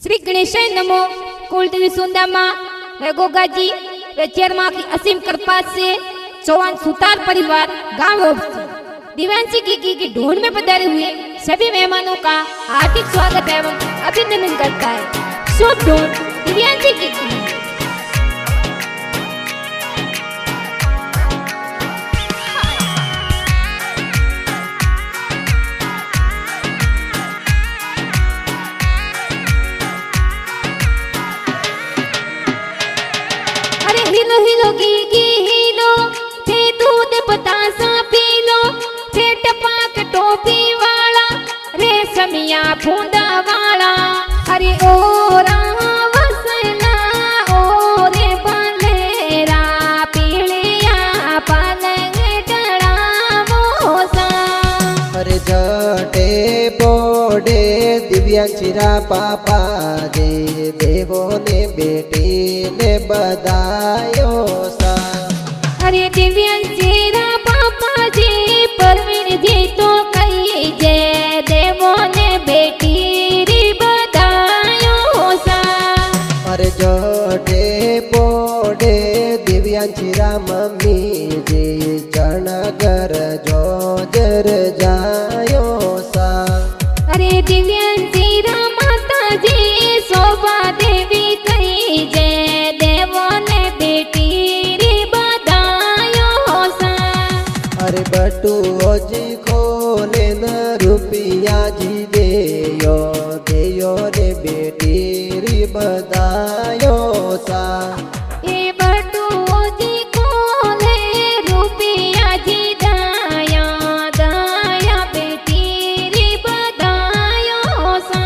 श्री गणेशाय नमो। कुलदेवी सुंदामा वे गोगाजी वे चेरमा की असीम कृपा से चौहान सुतार परिवार गांव दिव्यांशी की ढूंढ में पधारे हुए सभी मेहमानों का हार्दिक स्वागत एवं अभिनंदन करता है। शुभ ढूंढ दिव्यांशी की हिलो हिलो गी हिलो थे दूध बतासा पी लो थे टपाक टोपी वाला रेशमिया फूंदा वाला। अरे ओ वसना ओ रे बलेरा पीलिया पलंग डड़ावो सा। अरे जटे पोडे दिव्यांशीरा पापा दे देवो ने बेटी ने बधायो सा। अरे दिव्यांशीरा पापा जी परवीन जी तो कही जय देवो ने बेटी री बधायो सा। अरे जोडे पोडे दिव्यांशीरा मम्मी जी जनगर जो जर जायो सा। अरे दिव्यांशीरा माता जी शोभा देवी कही जय देवो ने बेटी री बधायो सा। अरे बटुओ जी खोले न रुपया जी देयो देयो रे बेटी री बधायो सा। ए बटुओ जी खोले रुपया जी दाया दाया बेटी री बधायो सा।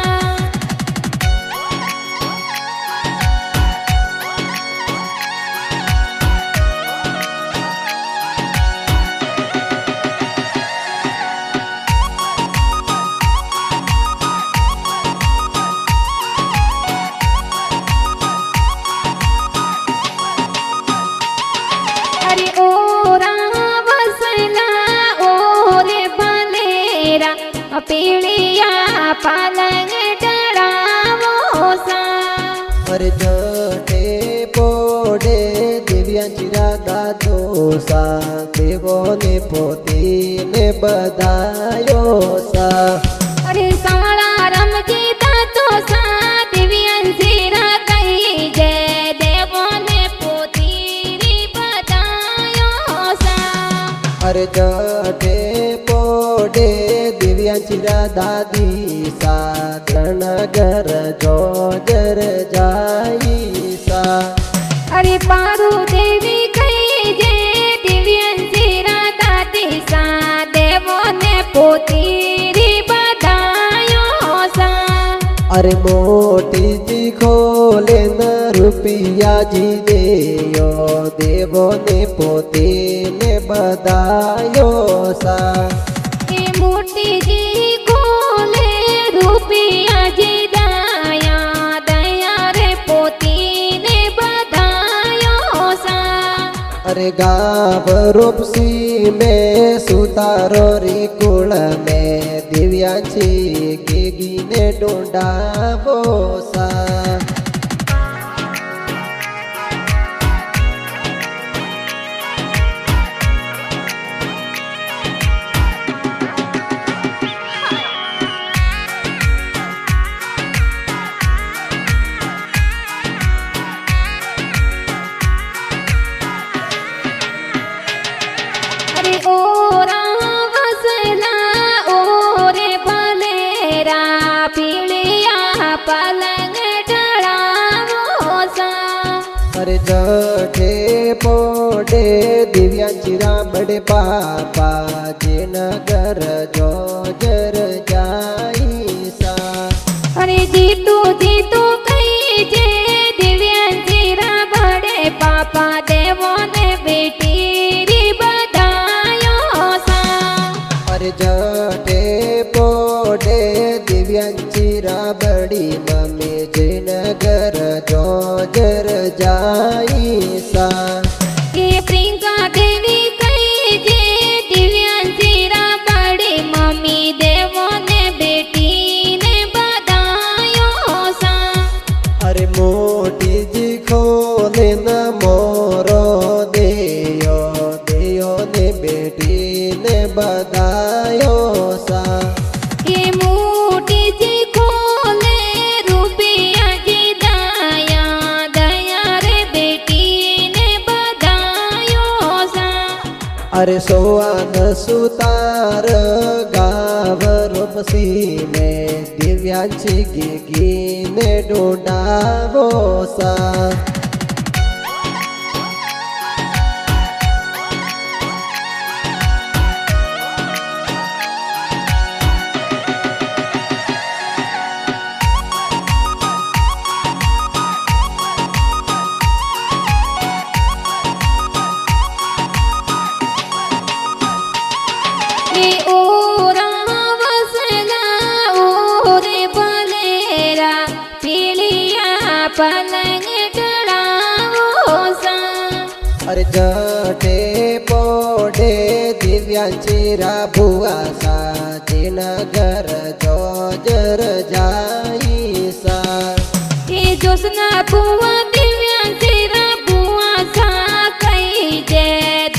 अरे ओ वसना ओ रे बलेरा पीलिया पलंग डड़ावो सा। अरे जोटे पोडे दिव्यांशीरा दादो सा देवो ने पोती ने बधायो सा। अरे साला रमजी दातो सा दिव्यांशीरा कही जय देवो ने पोती री बधायो सा। अरे जोटे पोडे दिव्यांशीरा दादी सा नगर जो जर जाई सा। अरे पारू देवी कही जय दिव्यांशीरा दादी सा देवो ने पोती री बधायो सा। अरे मोटी जी खोले न रुपया जी देयो देवो ने पोती ने बधायो सा। ए मोटी जी खोले रुपया जी दाया दया रे पोती ने बधायो सा। अरे गाव रूपसी में सुतारो री कुल में दिव्यांशी गेगी ने ढूंढावो सा। अरे ओ वसना ओ रे बलेरा पीलिया पलंग डड़ावो सा। अरे जटे पोडे दिव्यांशीरा बड़े पापा जे नगर जो जर जाई सा। अरे जीतू जीतू कही जे दिव्यांशीरा बड़े पापा देवो ने बेटी री बधायो सा। अरे जटे पोडे दिव्यांशीरा बड़ी मम्मी जे नगर जो जर जाई सा। ये प्रियंका देवी कही जे दिव्यांशीरा बड़ी मम्मी देवो ने बेटी ने बधायो सा। ન મોરો દેયો દેયો ને બેટીને બધાયો સા એ મોટી જી ખોલે રૂપિયા જી દયા દયા રે બેટીને બધાયો સા અરે સોવાન સુતાર ગાવ રૂપસી ને દિવ્યાંશી ગીગીને ડોડાવો સા એ ઓરા વસલા ઓરે બલેરા પીળિયા પલંગ ડળાવો સા અરે જટે પોડે દિવ્યાંશી ભુવા સાચીનગર જોજર જાય સા એ જોસના ભુવા દિવ્યાંશી રા ભુવા સા કઈ જે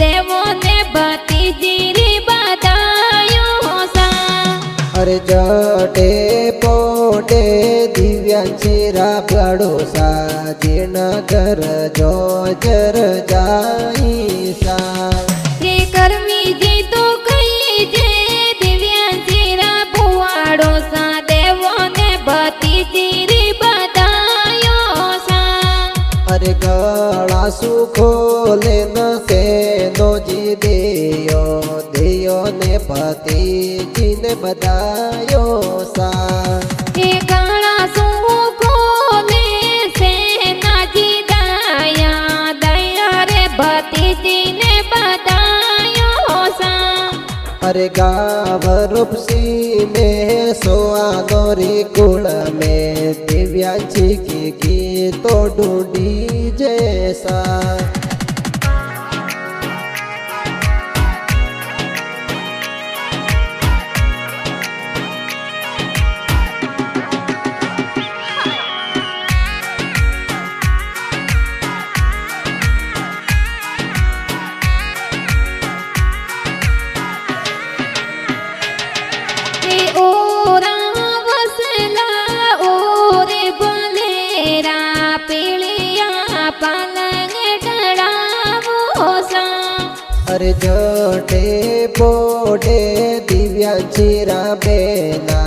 દેવો ને ભતીજી રી બધાયો સા અરે જટે પોડે દિવ્યાંશી ભડો સાચીનગર જોજર જાય સા એ કરમીજી તો કઈ જે દિવ્યાંશી રા ભુવાડો સા દેવો ને ભતીજી રી બધાયો સા અરે ગળા સુખોલે ન સેનો જી દેયો દેયો ને ભતીજીને બધાયો સા એ કાળા સુખો ને સેનાજી દયા દયા રે ભતીજી ને બધાયો સા અરે ગાવ રૂપસી में सोआनो रे कुल में दिव्यांशी की गीतो ढूंढी जैसा अरे जटे बोडे दिव्यांशी बेना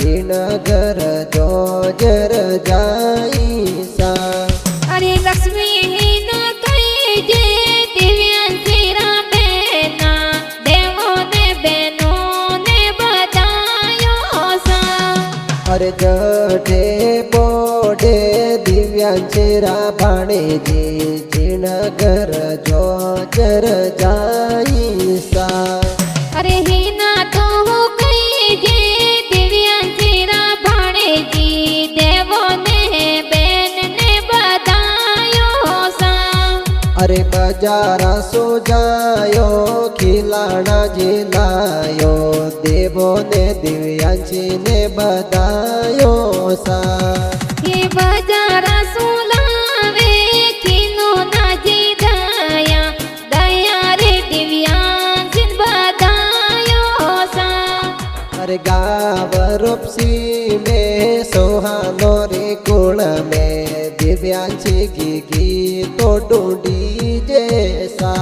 जिनगर जोजर जाई सा अरे लक्ष्मी न कही जे दिव्यांशी बेना देवो ने बेनो ने बतायो सा अरे जटे बोडे दिव्यांशी भाणेजी जिनगर जोजर जाई सा अरे हिना तो हो कही जे दिव्यांशी भाणेजी देवो ने बेन ने बतायो सा अरे बजारा सो जायो खिलाना जिलायो देवो ने दिव्यांशी ने बतायो सा ये बजारा सुलावे किनो नाजी दया दया रे दिव्यांशी बतायो सा अरे गाव रूपसी में सोहानो रे कुल में दिव्यांशी की गीतो ढूंढी जैसा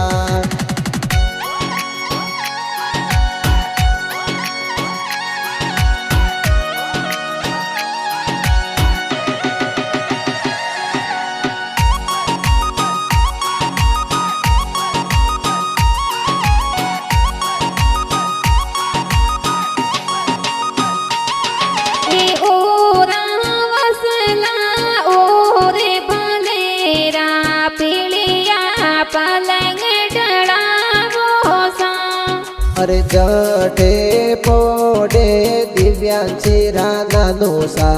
अरे जटे पोडे दिव्यांशी नानो सा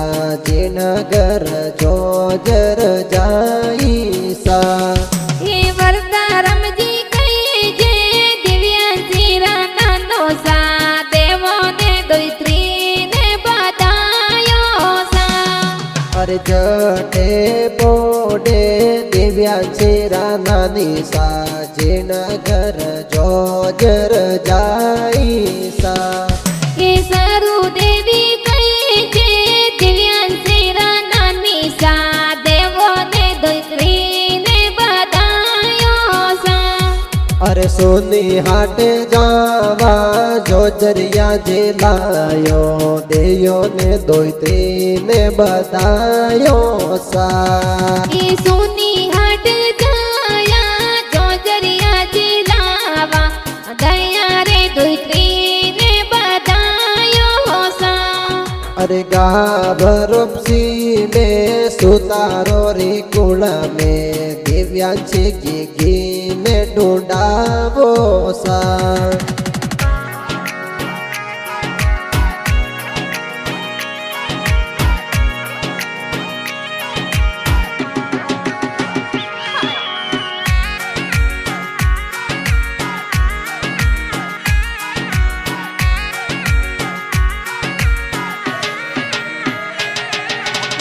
जिनगर जोजर जाई सा हे वरदा रमजी कही जे दिव्यांशी नानो सा देवो ने दोत्री ने बतायो सा अरे जटे पोडे दिव्यांशी નાની સાજણ ઘર જોજર જાય સા એ સારું દેવી કહે છે દિવ્યાંશી નાની સા દેવોને દીકરીને બધાયો સા અરે સોની હાટે જાવા જોજરિયા જે લાયો દેયો ને દોયત્રીને બધાયો સા એ સોની હાટ જાયા જોજરિયા જિલાવા દયા રે દીકરીને બધાયો સા અરે ગાભરૂપસી ને સુતારો રે કુળ મે દિવ્યાંશી ગીગી ને ઢૂંઢાવો સા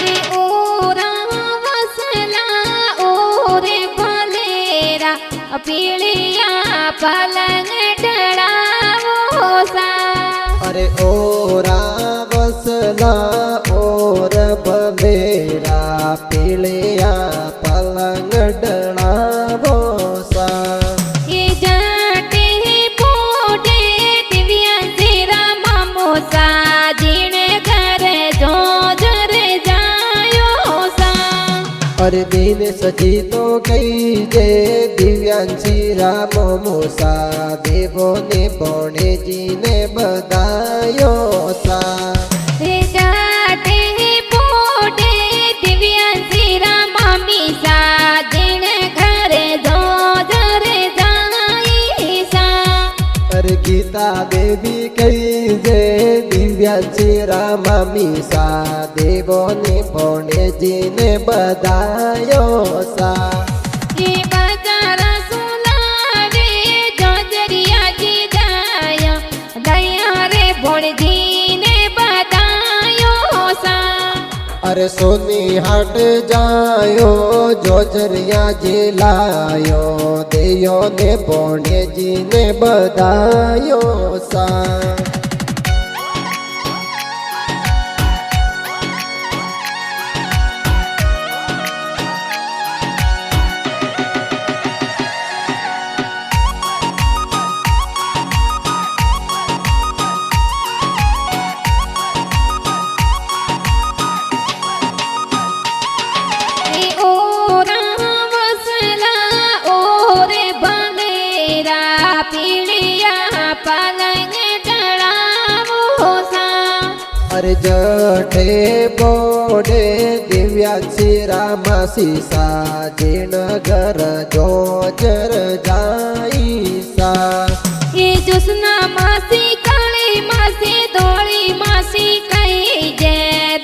એ ઓરા વસલા ઓરે ભલેરા પીળિયા પલંગ ઢળાવો સા અરે ઓરા વસલા ઓર ભલેરા પીળિયા પલંગ ડળાવો સા એ જાટે પોટે દિવ્યાંશી રામા મોસા જીણે ઘરે જોજરે જાયો સા અરે દિન સજી તો કઈ જે દિવ્યાંશી રામ મોસા દેવો ને ભણેજીને બધાયો સા એ જાટે પોટે દિવ્યાંશી રામા મીસા જીણે ઘરે જોજરે જાય સા અરે ગીતા દેવી કઈ જે દિવ્યાંશી રામ મીસા દેવો ને ભણેજીને બધાયો સા એ બજારા સુલાવે જોજરિયા જીજાયા દયા રે ભોળજીને બધાયો સા અરે સોની હાટ જાયો જોજરિયા જે લાયો દેયો ને ભણેજીને બધાયો સા એ ઓરા વસલા ઓરે ભલેરા પીળિયા પલંગ ઢળાવો સા અરે જઠે બોડે દિવ્યાંશી રામા સીસા જીણ ઘર જોજર જાય સા એ જોસના માસી કાળી માસી ધોળી માસી કઈ જે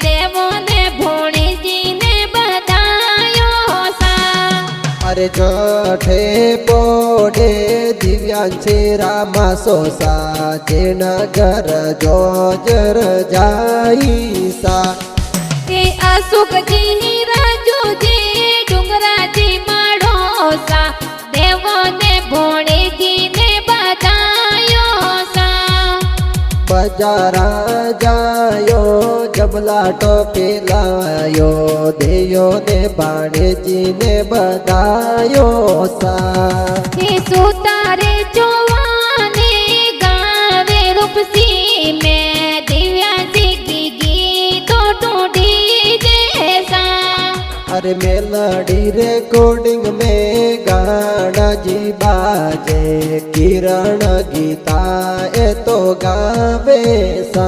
દેવોને ભોળીજીને બધાયો સા અરે જઠે બોડે દિવ્યાંશી રામા સોસા જીણ ઘર જોજર જાય સા એ અશોકજી રાજુજી ડુંગરાજી માળો સા દેવોને ભોળીજીને બધાયો સા બજારા જાયો જબલા ટોપી લાયો દેયો ને ભાણેજીને બધાયો સા એ સુતારે જોવાને ગાવે રૂપસી મેં દિવ્યાંશી ગીગી તો ઢૂંઢી જૈસા અરે મેલડી રેકોર્ડિંગ में गाना जी बाजे किरण गीता ए तो गावे सा